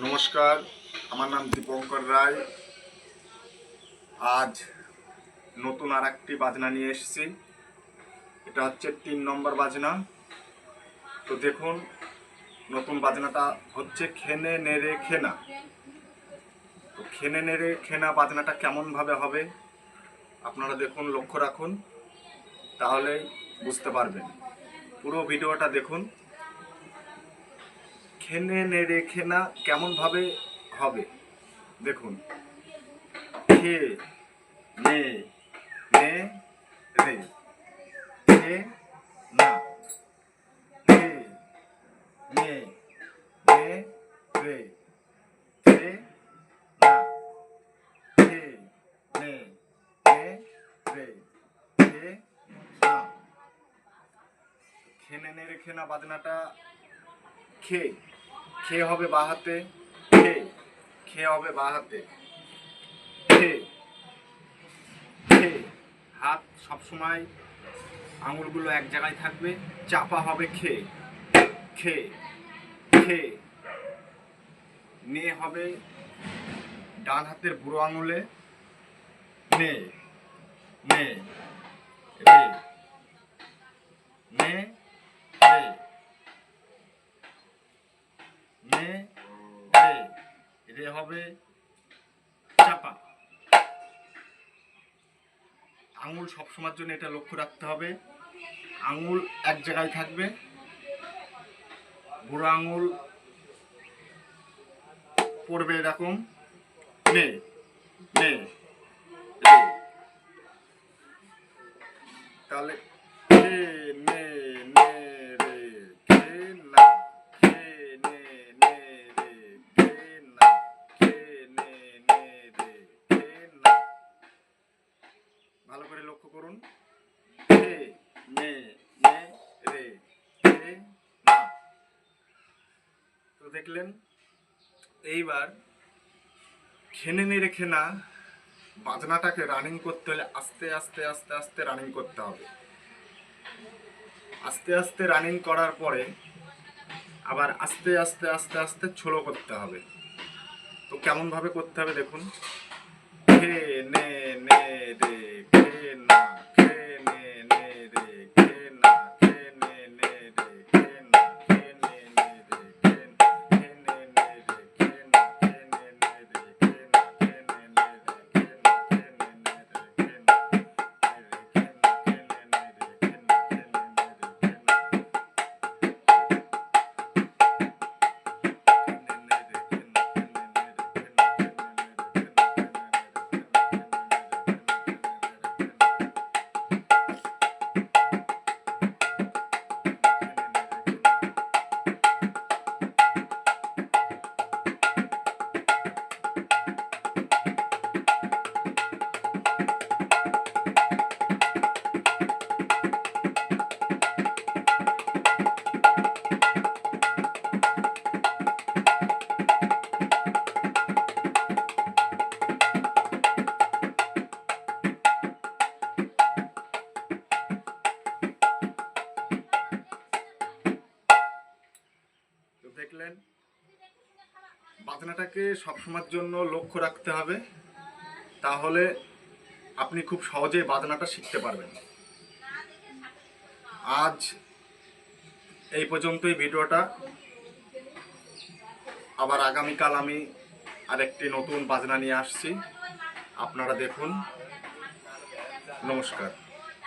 নমস্কার, আমার নাম দীপঙ্কর রায়। আজ নতুন আর একটি বাজনা নিয়ে এসেছি। এটা হচ্ছে 3 নম্বর বাজনা। তো দেখুন, নতুন বাজনাটা হচ্ছে খেনে নেড়ে খেনা। তো খেনে নেড়ে খেনা বাজনাটা কেমনভাবে হবে আপনারা দেখুন, লক্ষ্য রাখুন, তাহলেই বুঝতে পারবেন। পুরো ভিডিওটা দেখুন। খেনে নেড়ে খেনা কেমনভাবে হবে দেখুন। খে নে নে রে খে না খে নে নে রে খে না খে নে নে রে খে না। খেনে নে রে খেনা বাজনাটা খে খে হবে বা হাতে, খে খে হবে বা হাতে, খে খে। হাত সবসময় আঙুলগুলো এক জায়গায় থাকবে, চাপা হবে খে খে খে। নে হবে ডান হাতের বুড়ো আঙুলে, নে নে রে নে রে নে রে। রে হবে চাপা। আঙুল সবসময়ের জন্য এটা লক্ষ্য রাখতে হবে, আঙুল এক জায়গায় থাকবে, বুড়ো আঙুল পড়বে এরকম, নে নে রে। তাহলে খে নে নে রে খে না খে নে নে রে খে না খে নে নে রে খে না। ভালো করে লক্ষ্য করুন, খে নে নে রে খে না। তো দেখলেন। এইবার খেনে নে রেখে না বাজনাটাকে রানিং করতে হলে আস্তে আস্তে আস্তে আস্তে রানিং করতে হবে। আস্তে আস্তে রানিং করার পরে আবার আস্তে আস্তে আস্তে আস্তে ছোলো করতে হবে। তো কেমনভাবে করতে হবে দেখুন। খে নে নে রে খে না খে নে নে রে খে না খে নে নে রে খে না খে নে নে রে খে না খে নে নে রে খে না খে নে নে রে খে না খে নে নে রে খে না খে নে নে রে খে না দেখলেন, বাজনাটাকে সবসময়ের জন্য লক্ষ্য রাখতে হবে, তাহলে আপনি খুব সহজেই বাজনাটা শিখতে পারবেন। আজ এই পর্যন্তই ভিডিওটা। আবার আগামীকাল আমি আরেকটি নতুন বাজনা নিয়ে আসছি, আপনারা দেখুন। নমস্কার।